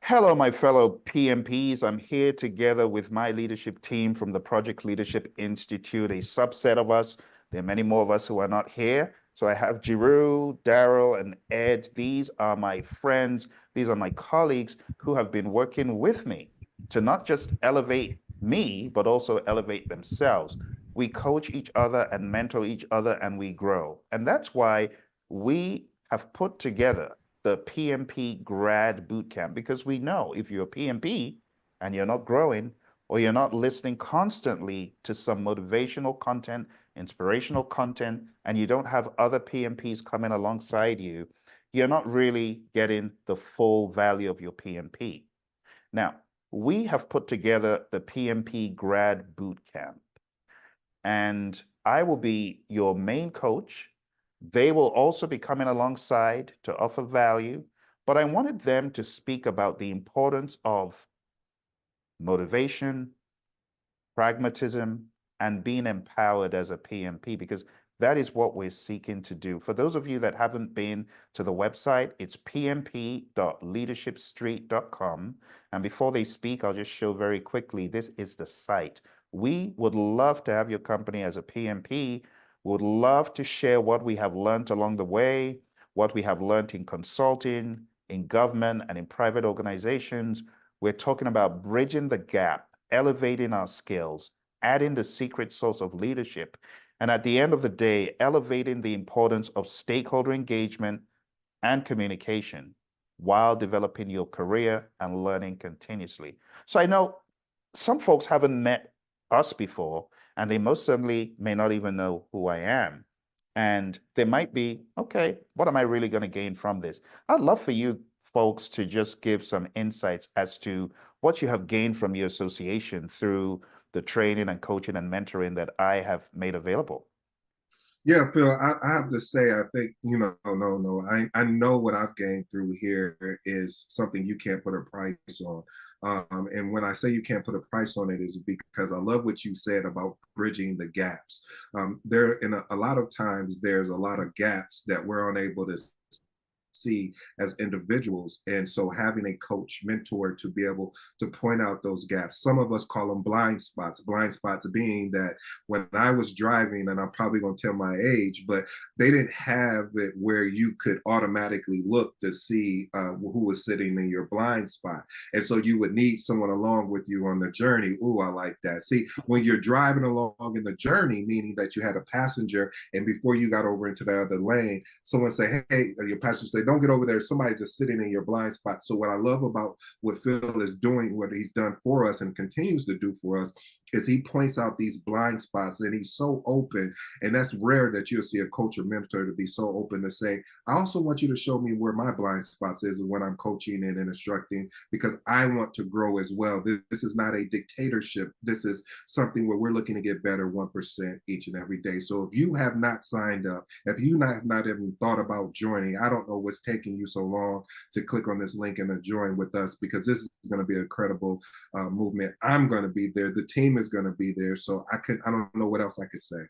Hello, my fellow PMPs. I'm here together with my leadership team from the Project Leadership Institute, a subset of us. There are many more of us who are not here. So I have Giroux, Daryl, and Ed. These are my friends. These are my colleagues who have been working with me to not just elevate me, but also elevate themselves. We coach each other and mentor each other, and we grow. And that's why we have put together the PMP Grad Boot Camp, because we know if you're a PMP and you're not growing, or you're not listening constantly to some motivational content, inspirational content, and you don't have other PMPs coming alongside you, you're not really getting the full value of your PMP. Now, we have put together the PMP Grad Boot Camp, and I will be your main coach. They will also be coming alongside to offer value, but I wanted them to speak about the importance of motivation, pragmatism, and being empowered as a PMP, because that is what we're seeking to do. For those of you that haven't been to the website, it's pmp.leadershipstreet.com. And before they speak, I'll just show very quickly, this is the site. We would love to have your company as a PMP. Would love to share what we have learned along the way, what we have learned in consulting, in government, and in private organizations. We're talking about bridging the gap, elevating our skills, adding the secret sauce of leadership, and at the end of the day, elevating the importance of stakeholder engagement and communication while developing your career and learning continuously. So I know some folks haven't met us before, and they most certainly may not even know who I am. And they might be, okay, what am I really going to gain from this? I'd love for you folks to just give some insights as to what you have gained from your association through the training and coaching and mentoring that I have made available. Yeah, Phil, I have to say, I think, no. I know what I've gained through here is something you can't put a price on. And when I say you can't put a price on it is because I love what you said about bridging the gaps. There, in a lot of times, there's a lot of gaps that we're unable to see as individuals. And so having a coach mentor to be able to point out those gaps, some of us call them blind spots being that when I was driving, and I'm probably going to tell my age, but they didn't have it where you could automatically look to see who was sitting in your blind spot. And so you would need someone along with you on the journey. Ooh, I like that. See, when you're driving along in the journey, meaning that you had a passenger, and before you got over into the other lane, someone say, hey, your passenger say, don't get over there. Somebody just sitting in your blind spot. So what I love about what Phil is doing, what he's done for us and continues to do for us, is he points out these blind spots, and he's so open. And that's rare that you'll see a coach or mentor to be so open to say, I also want you to show me where my blind spots is when I'm coaching and instructing, because I want to grow as well. This is not a dictatorship. This is something where we're looking to get better 1% each and every day. So if you have not signed up, if you have not even thought about joining, I don't know what's taking you so long to click on this link and to join with us, because this is going to be a credible movement. I'm going to be there. The team is going to be there. So I don't know what else I could say.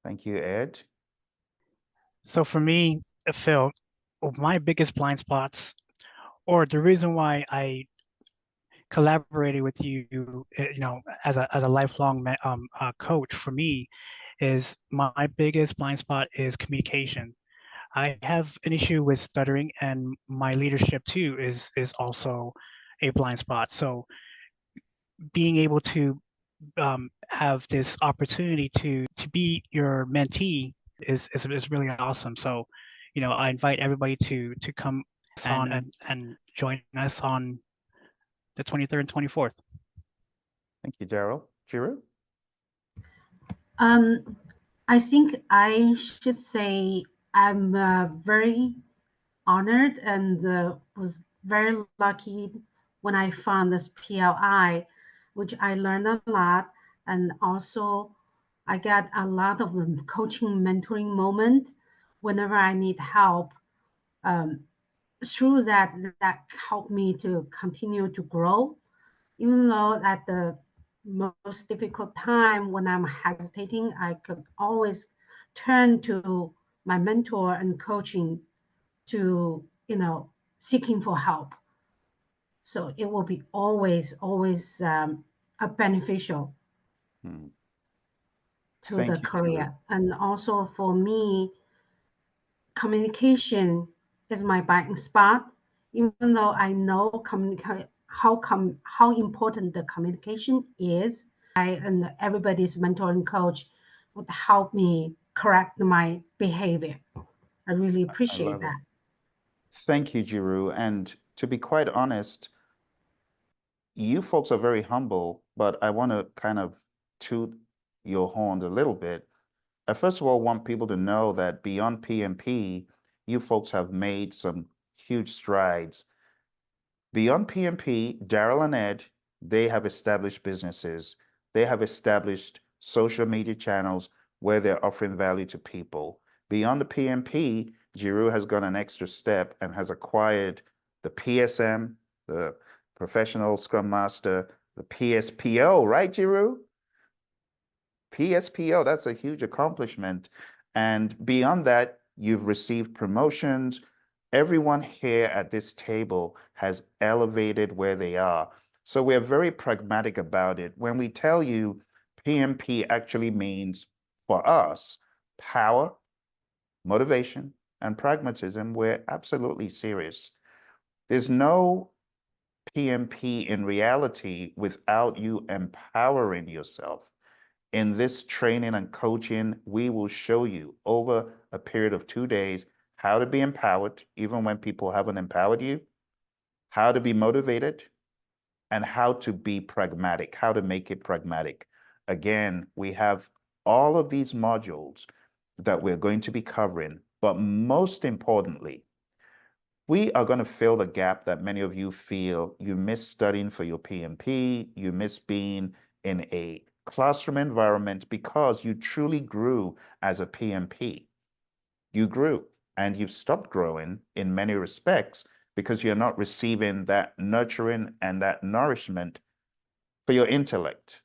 Thank you, Ed. So for me, Phil, my biggest blind spots, or the reason why I collaborated with you, as a lifelong coach for me, is my biggest blind spot is communication. I have an issue with stuttering, and my leadership too is also a blind spot. So being able to have this opportunity to be your mentee is really awesome. So, I invite everybody to come and join us on the 23rd and 24th. Thank you, Daryl. Giroux? I think I should say I'm very honored and was very lucky when I found this PLI, which I learned a lot. And also, I got a lot of coaching, mentoring moment whenever I need help. Um, Through that helped me to continue to grow, even though at the most difficult time when I'm hesitating, I could always turn to my mentor and coaching to, seeking for help. So it will be always a beneficial to the Thank you, career. Jiru. And also for me, communication is my blind spot. Even though I know how important the communication is, I and everybody's mentoring coach would help me correct my behavior. I really I appreciate love it. that. Thank you, Jiru. And to be quite honest, you folks are very humble, but I want to kind of toot your horn a little bit. I first of all want people to know that beyond PMP, you folks have made some huge strides. Beyond PMP, Daryl and Ed, they have established businesses. They have established social media channels where they're offering value to people. Beyond the PMP, Jiru has gone an extra step and has acquired the PSM, the Professional Scrum Master, the PSPO, right, Jiru? PSPO, that's a huge accomplishment. And beyond that, you've received promotions. Everyone here at this table has elevated where they are. So we're very pragmatic about it. When we tell you PMP actually means for us power, motivation, and pragmatism, we're absolutely serious. There's no PMP in reality without you empowering yourself. In this training and coaching, we will show you over a period of 2 days how to be empowered, even when people haven't empowered you, how to be motivated, and how to be pragmatic, how to make it pragmatic. Again, we have all of these modules that we're going to be covering, but most importantly, we are going to fill the gap that many of you feel you miss studying for your PMP, you miss being in a classroom environment because you truly grew as a PMP. You grew and you've stopped growing in many respects because you're not receiving that nurturing and that nourishment for your intellect,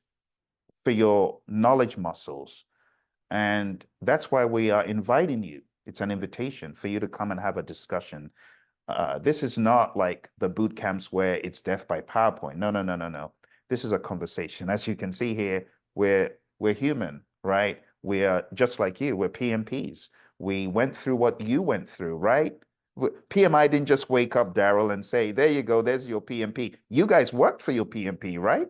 for your knowledge muscles. And that's why we are inviting you. It's an invitation for you to come and have a discussion. This is not like the boot camps where it's death by PowerPoint. No, no, no, no, no. This is a conversation. As you can see here, we're human, right? We are just like you. We're PMPs. We went through what you went through, right? PMI didn't just wake up, Daryl, and say, there you go, there's your PMP. You guys worked for your PMP, right?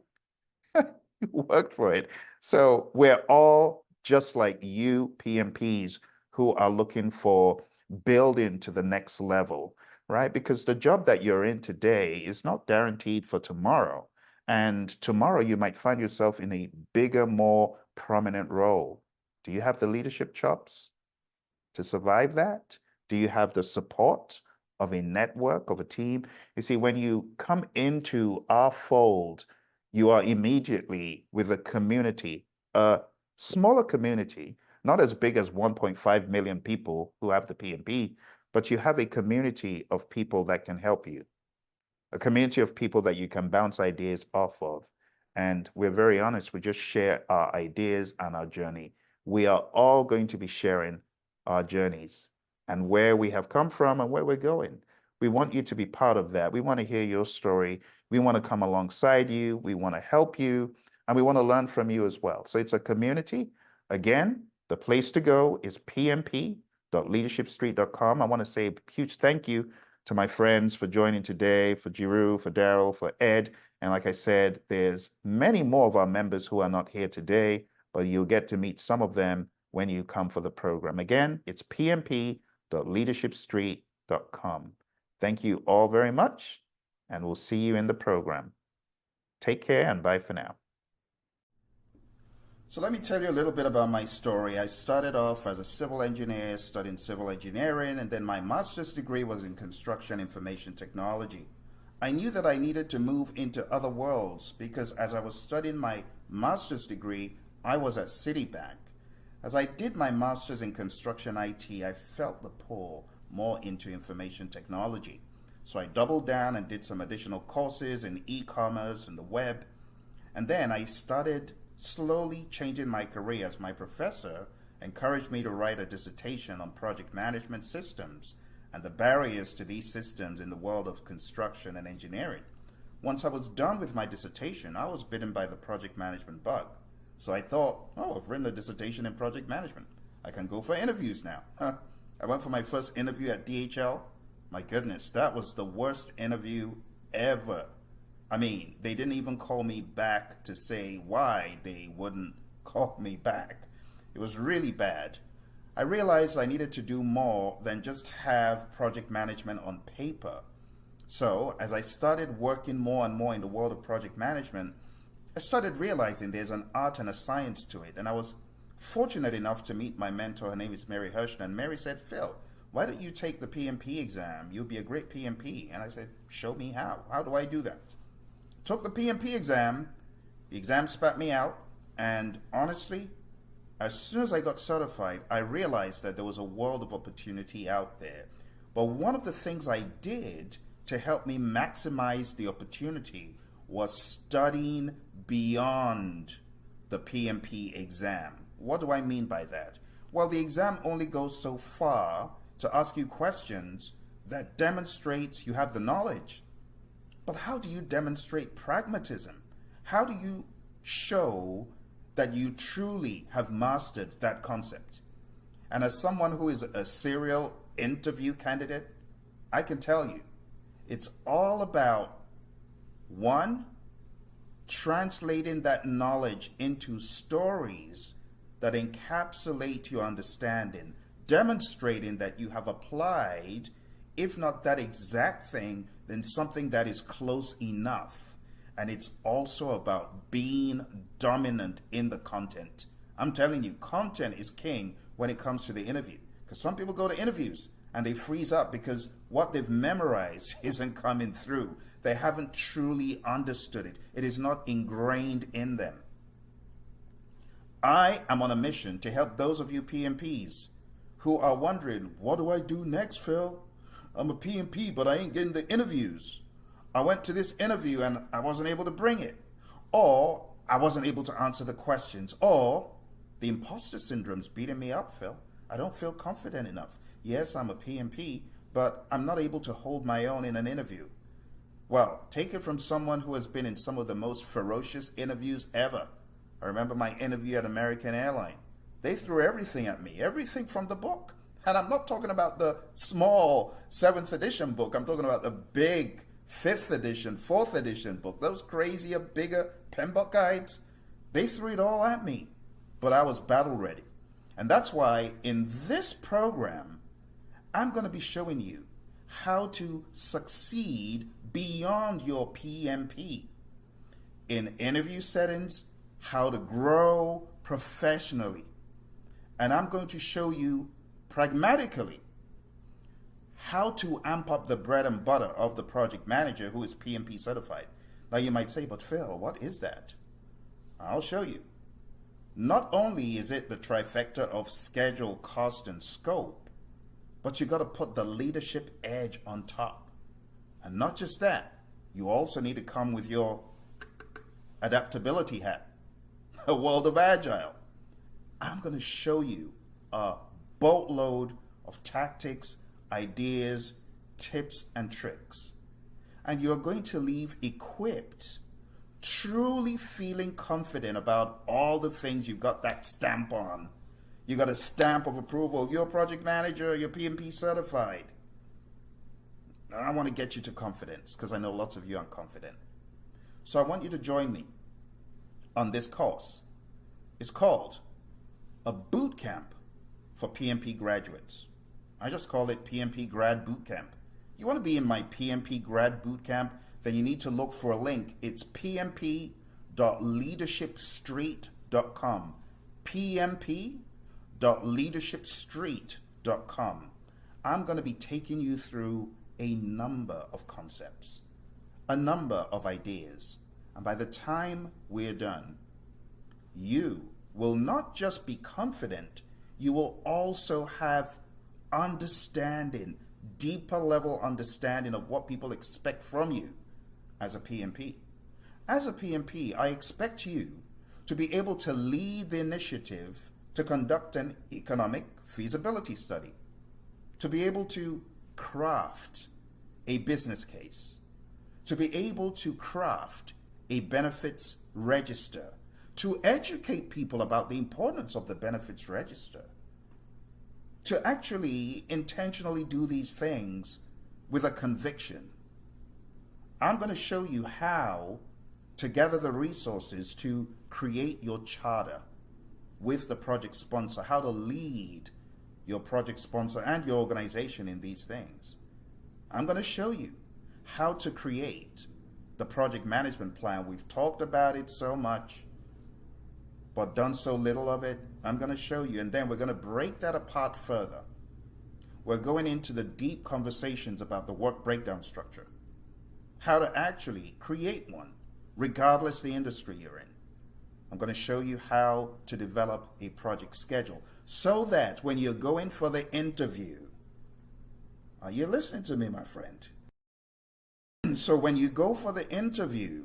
You worked for it. So we're all just like you PMPs who are looking for building to the next level, right? Because the job that you're in today is not guaranteed for tomorrow. And tomorrow you might find yourself in a bigger, more prominent role. Do you have the leadership chops to survive that? Do you have the support of a network, of a team? You see, when you come into our fold, you are immediately with a community, a smaller community, not as big as 1.5 million people who have the PMP, but you have a community of people that can help you, a community of people that you can bounce ideas off of. And we're very honest, we just share our ideas and our journey. We are all going to be sharing our journeys and where we have come from and where we're going. We want you to be part of that. We want to hear your story. We want to come alongside you. We want to help you, and we want to learn from you as well. So it's a community. Again, the place to go is pmp.leadershipstreet.com. I want to say a huge thank you to my friends for joining today, for Jiru, for Daryl, for Ed. And like I said, there's many more of our members who are not here today, but you'll get to meet some of them when you come for the program. Again, it's pmp.leadershipstreet.com. Thank you all very much, and we'll see you in the program. Take care and bye for now. So let me tell you a little bit about my story. I started off as a civil engineer, studying civil engineering, and then my master's degree was in construction information technology. I knew that I needed to move into other worlds because as I was studying my master's degree, I was at Citibank. As I did my master's in construction IT, I felt the pull more into information technology. So I doubled down and did some additional courses in e-commerce and the web. And then I started slowly changing my career as my professor encouraged me to write a dissertation on project management systems and the barriers to these systems in the world of construction and engineering. once I was done with my dissertation, I was bitten by the project management bug. So I thought, oh, I've written a dissertation in project management. I can go for interviews now. I went for my first interview at DHL. My goodness, that was the worst interview ever. I mean, they didn't even call me back to say why they wouldn't call me back. It was really bad. I realized I needed to do more than just have project management on paper. So as I started working more and more in the world of project management, I started realizing there's an art and a science to it. And I was fortunate enough to meet my mentor. Her name is Mary Hirschner. And Mary said, Phil, why don't you take the PMP exam? You'll be a great PMP. And I said, show me how. How do I do that? Took the PMP exam. The exam spat me out. And honestly, as soon as I got certified, I realized that there was a world of opportunity out there. But one of the things I did to help me maximize the opportunity was studying beyond the PMP exam. What do I mean by that? Well, the exam only goes so far to ask you questions that demonstrates you have the knowledge. But how do you demonstrate pragmatism? How do you show that you truly have mastered that concept? And as someone who is a serial interview candidate, I can tell you, it's all about, one, translating that knowledge into stories that encapsulate your understanding, demonstrating that you have applied, if not that exact thing, then something that is close enough. And it's also about being dominant in the content. I'm telling you, content is king when it comes to the interview. Because some people go to interviews and they freeze up because what they've memorized isn't coming through. They haven't truly understood it. It is not ingrained in them. I am on a mission to help those of you PMPs who are wondering, what do I do next, Phil? I'm a PMP, but I ain't getting the interviews. I went to this interview and I wasn't able to bring it. Or I wasn't able to answer the questions. Or the imposter syndrome's beating me up, Phil. I don't feel confident enough. Yes, I'm a PMP, but I'm not able to hold my own in an interview. Well, take it from someone who has been in some of the most ferocious interviews ever. I remember my interview at American Airlines. They threw everything at me, everything from the book. And I'm not talking about the small 7th edition book. I'm talking about the big 5th edition, 4th edition book. Those crazier, bigger PMBOK guides. They threw it all at me, but I was battle ready. And that's why in this program, I'm going to be showing you how to succeed beyond your PMP. In interview settings, how to grow professionally. And I'm going to show you pragmatically how to amp up the bread and butter of the project manager who is PMP certified. Now you might say, but Phil, what is that? I'll show you. Not only is it the trifecta of schedule, cost, and scope, but you got to put the leadership edge on top. And not just that, you also need to come with your adaptability hat, a world of Agile. I'm going to show you a boatload of tactics, ideas, tips, and tricks. And you're going to leave equipped, truly feeling confident about all the things you've got that stamp on. You got a stamp of approval. You're a project manager, you're PMP certified. I want to get you to confidence because I know lots of you aren't confident. So I want you to join me on this course. It's called a boot camp for PMP graduates. I just call it PMP Grad Boot Camp. You want to be in my PMP Grad Boot Camp, then you need to look for a link. It's pmp.leadershipstreet.com. pmp.leadershipstreet.com. I'm going to be taking you through a number of concepts, a number of ideas. And by the time we're done, you will not just be confident, you will also have understanding, deeper level understanding of what people expect from you as a PMP. As a PMP, I expect you to be able to lead the initiative to conduct an economic feasibility study, to be able to craft a business case, to be able to craft a benefits register, to educate people about the importance of the benefits register, to actually intentionally do these things with a conviction. I'm going to show you how to gather the resources to create your charter with the project sponsor, how to lead your project sponsor and your organization in these things. I'm going to show you how to create the project management plan. We've talked about it so much, but done so little of it. I'm going to show you, and then we're going to break that apart further. We're going into the deep conversations about the work breakdown structure, how to actually create one, regardless the industry you're in. I'm going to show you how to develop a project schedule so that when you're going for the interview, are you listening to me, my friend? So when you go for the interview,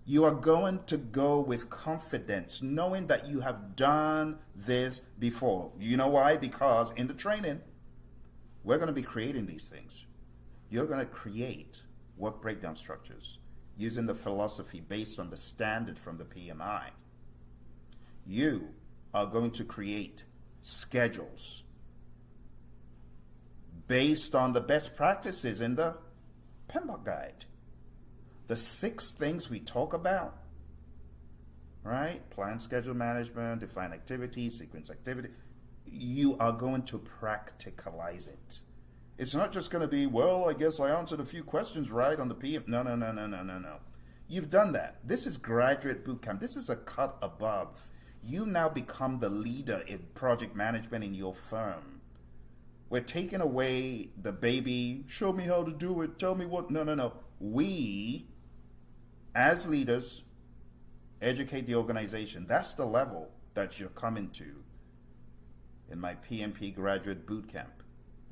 you are going to go with confidence, knowing that you have done this before. You know why? Because in the training, we're going to be creating these things. You're going to create work breakdown structures using the philosophy based on the standard from the PMI. You are going to create schedules based on the best practices in the PMP guide. The 6 things we talk about, right? Plan, schedule management, define activity, sequence activity. You are going to practicalize it. It's not just going to be, well, I guess I answered a few questions right on the PM. No. You've done that. This is graduate boot camp. This is a cut above. You now become the leader in project management in your firm. We're taking away the baby, show me how to do it, tell me what. No. We, as leaders, educate the organization. That's the level that you're coming to in my PMP Graduate Boot Camp.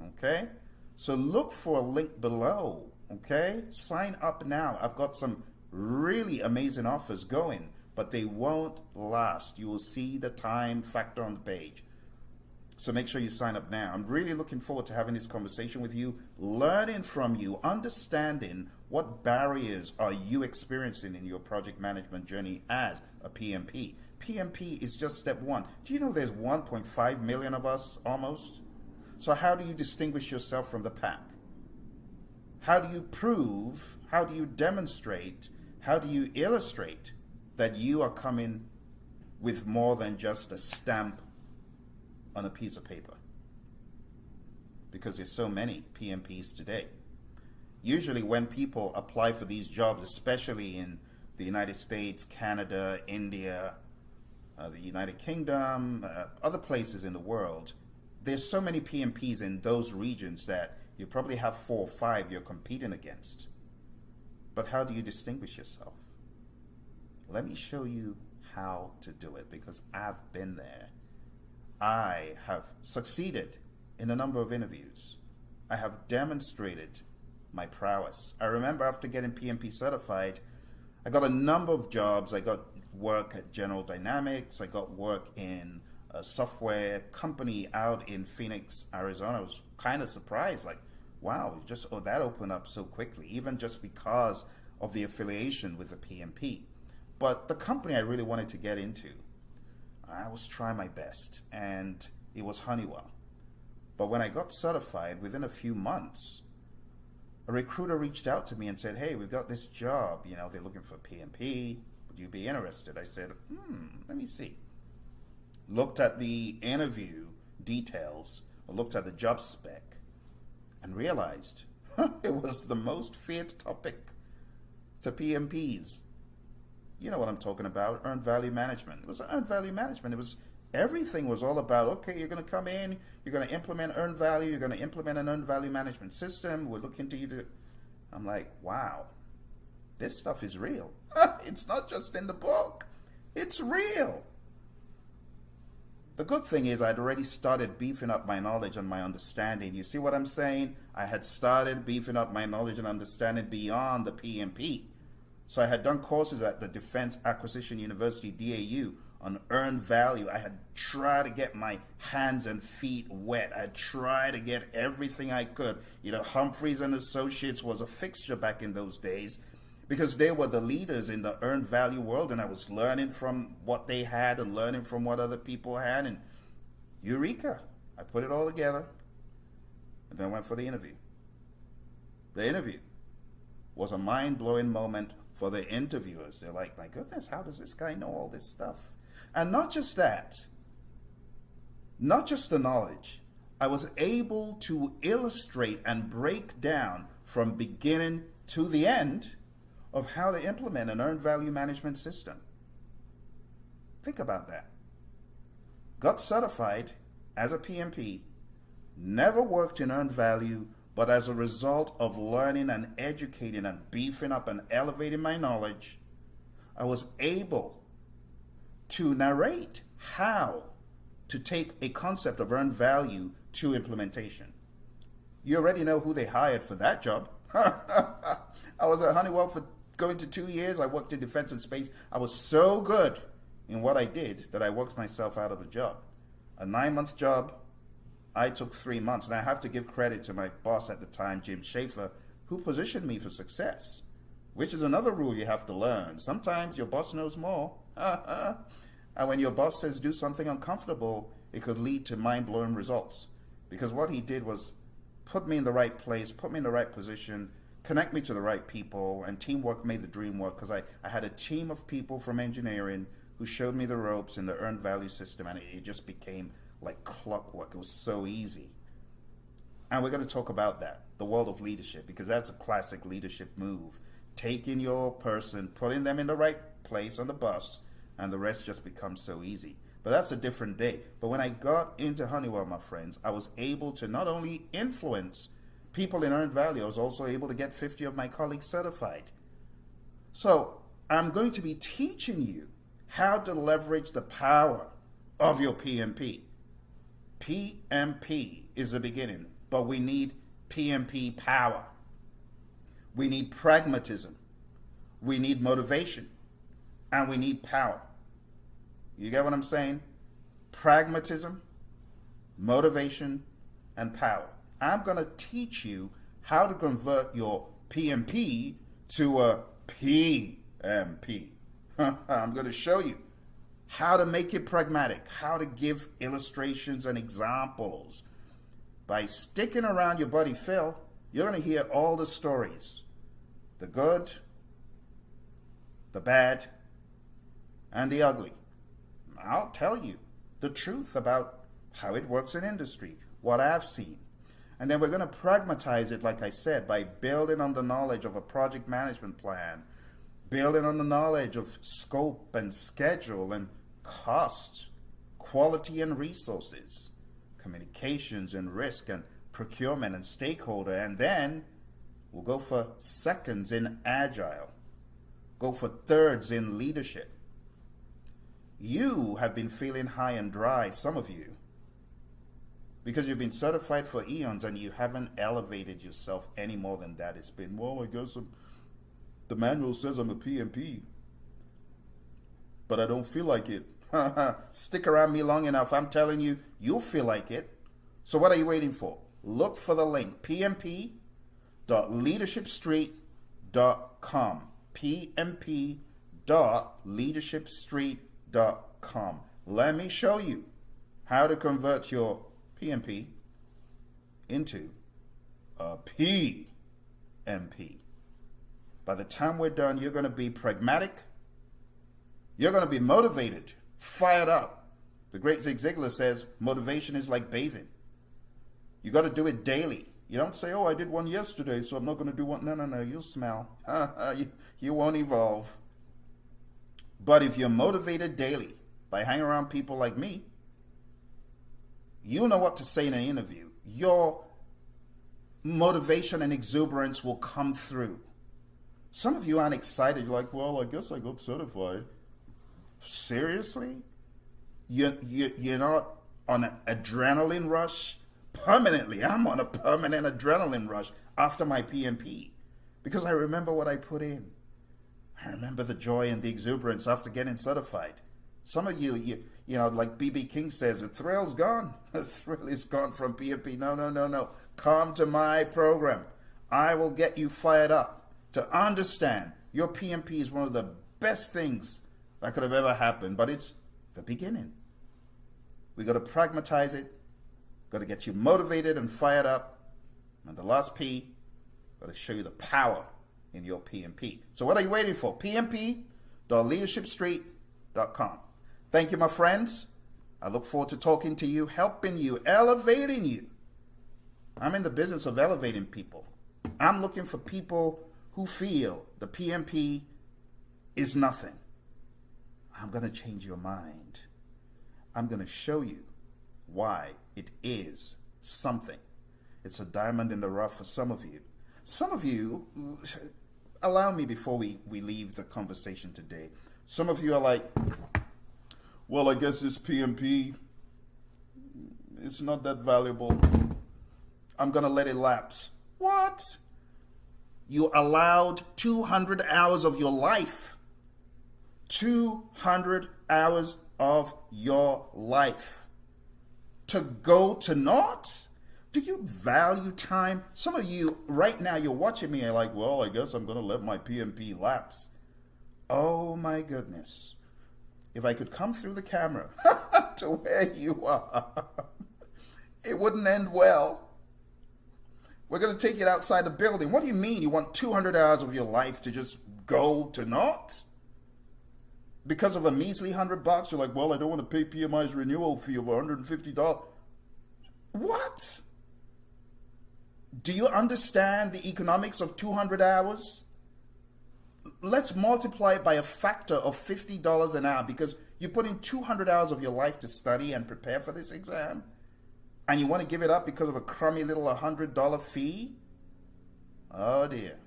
Okay? So look for a link below. Okay? Sign up now. I've got some really amazing offers going, but they won't last. You will see the time factor on the page. So make sure you sign up now. I'm really looking forward to having this conversation with you, learning from you, understanding what barriers are you experiencing in your project management journey as a PMP. PMP is just step 1. Do you know there's 1.5 million of us almost? So how do you distinguish yourself from the pack? How do you prove, how do you demonstrate, how do you illustrate that you are coming with more than just a stamp on a piece of paper? Because there's so many PMPs today. Usually when people apply for these jobs, especially in the United States, Canada, India, the United Kingdom, other places in the world, there's so many PMPs in those regions that you probably have 4 or 5 you're competing against. But how do you distinguish yourself? Let me show you how to do it, because I've been there. I have succeeded in a number of interviews. I have demonstrated my prowess. I remember after getting PMP certified, I got a number of jobs. I got work at General Dynamics. I got work in a software company out in Phoenix, Arizona. I was kind of surprised, like, wow, that opened up so quickly, even just because of the affiliation with the PMP. But the company I really wanted to get into, I was trying my best, and it was Honeywell. But when I got certified, within a few months, a recruiter reached out to me and said, hey, we've got this job, they're looking for PMP. Would you be interested? I said, let me see. Looked at the interview details, or looked at the job spec, and realized it was the most feared topic to PMPs. You know what I'm talking about, earned value management. It was earned value management. Everything was all about, okay, you're going to come in, you're going to implement earned value, you're going to implement an earned value management system, we're looking to you to, I'm like, wow, this stuff is real. It's not just in the book, it's real. The good thing is I'd already started beefing up my knowledge and my understanding. You see what I'm saying? I had started beefing up my knowledge and understanding beyond the PMP. So I had done courses at the Defense Acquisition University, DAU, on earned value. I had tried to get my hands and feet wet. I had tried to get everything I could. Humphreys and Associates was a fixture back in those days. because they were the leaders in the earned value world, and I was learning from what they had and learning from what other people had, and eureka, I put it all together, and then went for the interview. The interview was a mind-blowing moment for the interviewers. They're like, my goodness, how does this guy know all this stuff? And not just that, not just the knowledge, I was able to illustrate and break down from beginning to the end of how to implement an earned value management system. Think about that. Got certified as a PMP, never worked in earned value, but as a result of learning and educating and beefing up and elevating my knowledge, I was able to narrate how to take a concept of earned value to implementation. You already know who they hired for that job. I was at Honeywell for going to 2 years. I worked in defense and space. I was so good in what I did that I worked myself out of a job. A 9-month job, I took 3 months. And I have to give credit to my boss at the time, Jim Schaefer, who positioned me for success, which is another rule you have to learn. Sometimes your boss knows more. And when your boss says do something uncomfortable, it could lead to mind-blowing results. Because what he did was put me in the right place, put me in the right position, connect me to the right people, and teamwork made the dream work, because I had a team of people from engineering who showed me the ropes in the earned value system, and it just became like clockwork. It was so easy. And we're going to talk about that, the world of leadership, because that's a classic leadership move. Taking your person, putting them in the right place on the bus, and the rest just becomes so easy. But that's a different day. But when I got into Honeywell, my friends, I was able to not only influence people in earned value, I was also able to get 50 of my colleagues certified. So I'm going to be teaching you how to leverage the power of your PMP. PMP is the beginning, but we need PMP power. We need pragmatism. We need motivation. And we need power. You get what I'm saying? Pragmatism, motivation, and power. I'm going to teach you how to convert your PMP to a PMP. I'm going to show you how to make it pragmatic, how to give illustrations and examples. By sticking around your buddy Phil, you're going to hear all the stories. The good, the bad, and the ugly. I'll tell you the truth about how it works in industry, what I've seen. And then we're going to pragmatize it, like I said, by building on the knowledge of a project management plan, building on the knowledge of scope and schedule and cost, quality and resources, communications and risk and procurement and stakeholder. And then we'll go for seconds in Agile, go for thirds in leadership. You have been feeling high and dry, some of you, because you've been certified for eons and you haven't elevated yourself any more than that. It's been, well, I guess the manual says I'm a PMP, but I don't feel like it. Stick around me long enough, I'm telling you, you'll feel like it. So what are you waiting for? Look for the link, pmp.leadershipstreet.com, pmp.leadershipstreet.com. Let me show you how to convert your PMP into a PMP. By the time we're done, you're going to be pragmatic. You're going to be motivated, fired up. The great Zig Ziglar says motivation is like bathing. You got to do it daily. You don't say, oh, I did one yesterday, so I'm not going to do one. No, you'll smell. You won't evolve. But if you're motivated daily by hanging around people like me, you know what to say in an interview. Your motivation and exuberance will come through. Some of you aren't excited. You're like, well, I guess I got certified. Seriously? You're not on an adrenaline rush? Permanently, I'm on a permanent adrenaline rush after my PMP because I remember what I put in. I remember the joy and the exuberance after getting certified. Some of you know, like B.B. King says, the thrill's gone. The thrill is gone from PMP. No. Come to my program. I will get you fired up to understand Your PMP is one of the best things that could have ever happened, but it's the beginning. We got to pragmatize it, got to get you motivated and fired up. And the last P, got to show you the power in your PMP. So what are you waiting for? PMP.leadershipstreet.com. Thank you, my friends. I look forward to talking to you, helping you, elevating you. I'm in the business of elevating people. I'm looking for people who feel the PMP is nothing. I'm going to change your mind. I'm going to show you why it is something. It's a diamond in the rough for some of you. Some of you, allow me before we leave the conversation today. Some of you are like, well, I guess this PMP, it's not that valuable. I'm going to let it lapse. What? You allowed 200 hours of your life. 200 hours of your life to go to naught? Do you value time? Some of you right now, you're watching me and like, well, I guess I'm going to let my PMP lapse. Oh my goodness. If I could come through the camera to where you are, it wouldn't end well. We're going to take it outside the building. What do you mean you want 200 hours of your life to just go to naught? Because of a measly $100, you're like, well, I don't want to pay PMI's renewal fee of $150. What? Do you understand the economics of 200 hours? Let's multiply it by a factor of $50 an hour, because you put in 200 hours of your life to study and prepare for this exam, and you want to give it up because of a crummy little $100 fee? Oh dear.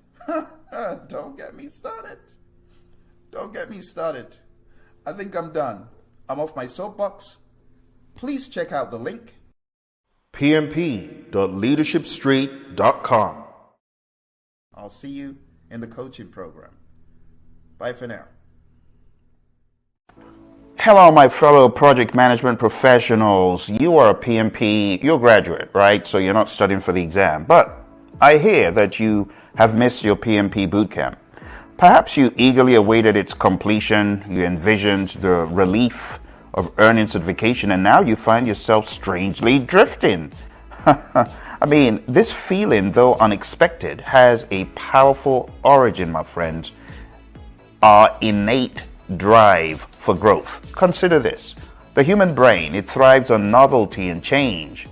Don't get me started. Don't get me started. I think I'm done. I'm off my soapbox. Please check out the link. PMP.leadershipstreet.com. I'll see you in the coaching program. Bye for now. Hello, my fellow project management professionals. You are a PMP, you're a graduate, right? So you're not studying for the exam. But I hear that you have missed your PMP Bootcamp. Perhaps you eagerly awaited its completion, you envisioned the relief of earning certification, and now you find yourself strangely drifting. I mean, this feeling, though unexpected, has a powerful origin, my friends. Our innate drive for growth. Consider this. The human brain, it thrives on novelty and change.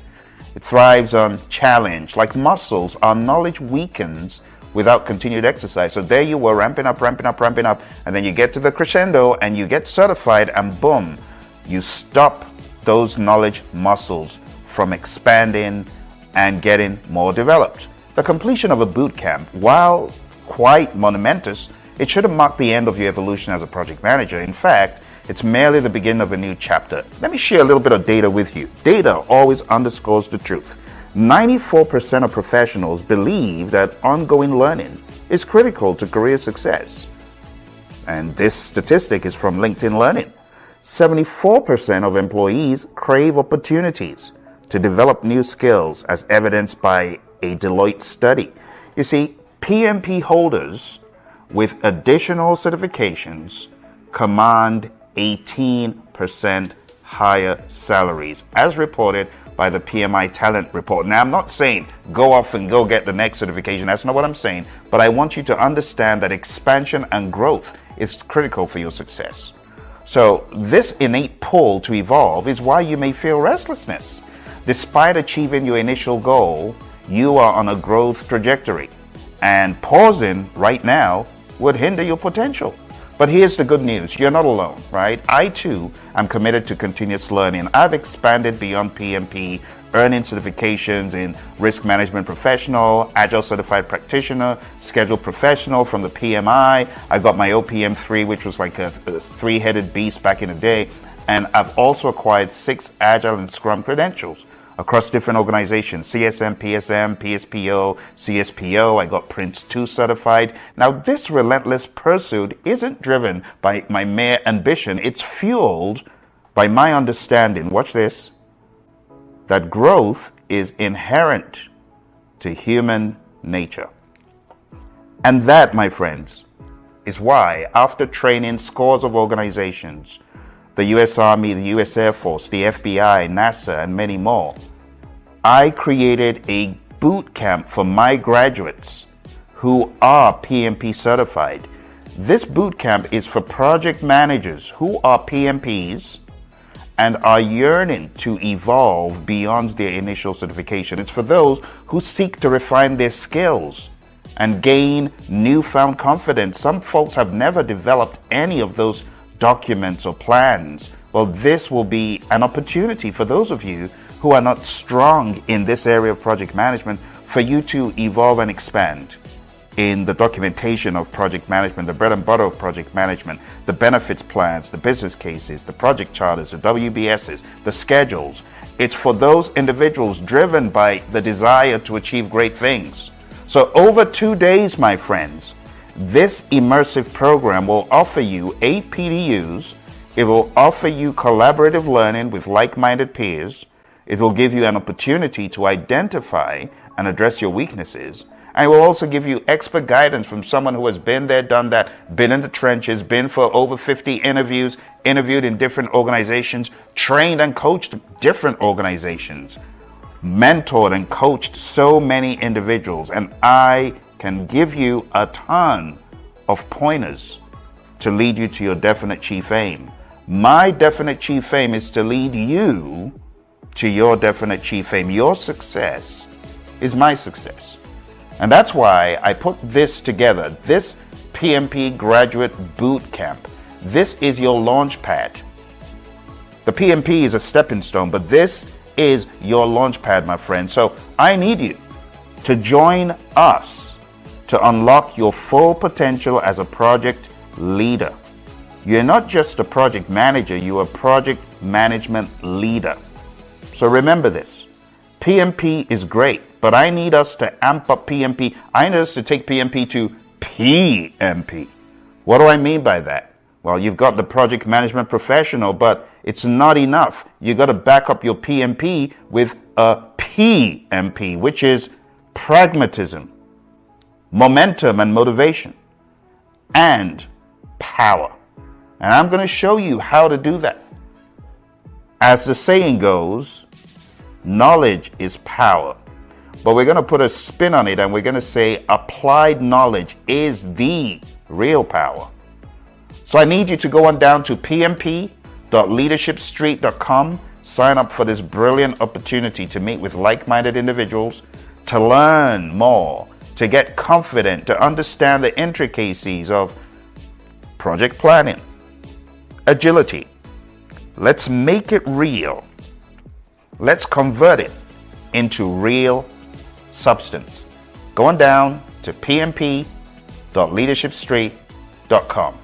It thrives on challenge. Like muscles, our knowledge weakens without continued exercise. So there you were, ramping up, and then you get to the crescendo and you get certified, and boom, you stop those knowledge muscles from expanding and getting more developed. The completion of a boot camp, while quite monumentous, it shouldn't mark the end of your evolution as a project manager. In fact, it's merely the beginning of a new chapter. Let me share a little bit of data with you. Data always underscores the truth. 94% of professionals believe that ongoing learning is critical to career success. And this statistic is from LinkedIn Learning. 74% of employees crave opportunities to develop new skills, as evidenced by a Deloitte study. You see, PMP holders with additional certifications command 18% higher salaries, as reported by the PMI Talent Report. Now, I'm not saying go off and go get the next certification. That's not what I'm saying. But I want you to understand that expansion and growth is critical for your success. So this innate pull to evolve is why you may feel restlessness. Despite achieving your initial goal, you are on a growth trajectory, and pausing right now would hinder your potential. But here's the good news. You're not alone, right? I too am committed to continuous learning. I've expanded beyond PMP, earning certifications in risk management professional, Agile certified practitioner, scheduled professional from the PMI. I got my OPM 3, which was like a three-headed beast back in the day. And I've also acquired 6 Agile and Scrum credentials across different organizations: CSM, PSM, PSPO, CSPO. I got Prince 2 certified. Now, this relentless pursuit isn't driven by my mere ambition. It's fueled by my understanding, watch this, that growth is inherent to human nature. And that, my friends, is why, after training scores of organizations, the US Army, the US Air Force, the FBI, NASA, and many more, I created a boot camp for my graduates who are PMP certified. This boot camp is for project managers who are PMPs and are yearning to evolve beyond their initial certification. It's for those who seek to refine their skills and gain newfound confidence. Some folks have never developed any of those documents or plans. Well, this will be an opportunity for those of you who are not strong in this area of project management for you to evolve and expand in the documentation of project management, the bread and butter of project management, the benefits plans, the business cases, the project charters, the WBSs, the schedules. It's for those individuals driven by the desire to achieve great things. So over 2 days, my friends, this immersive program will offer you 8 PDUs. It will offer you collaborative learning with like-minded peers. It will give you an opportunity to identify and address your weaknesses. And it will also give you expert guidance from someone who has been there, done that, been in the trenches, been for over 50 interviews, interviewed in different organizations, trained and coached different organizations, mentored and coached so many individuals. And I can give you a ton of pointers to lead you to your definite chief aim. My definite chief aim is to lead you to your definite chief aim. Your success is my success. And that's why I put this together, this PMP Graduate Boot Camp. This is your launch pad. The PMP is a stepping stone, but this is your launch pad, my friend. So I need you to join us to unlock your full potential as a project leader. You're not just a project manager, you're a project management leader. So remember this. PMP is great, but I need us to amp up PMP. I need us to take PMP to PMP. What do I mean by that? Well, you've got the project management professional, but it's not enough. You've got to back up your PMP with a PMP, which is pragmatism, momentum and motivation, and power. And I'm going to show you how to do that. As the saying goes, knowledge is power. But we're going to put a spin on it and we're going to say applied knowledge is the real power. So I need you to go on down to pmp.leadershipstreet.com, sign up for this brilliant opportunity to meet with like-minded individuals, to learn more, to get confident, to understand the intricacies of project planning, agility. Let's make it real. Let's convert it into real substance. Go on down to pmp.leadershipstreet.com.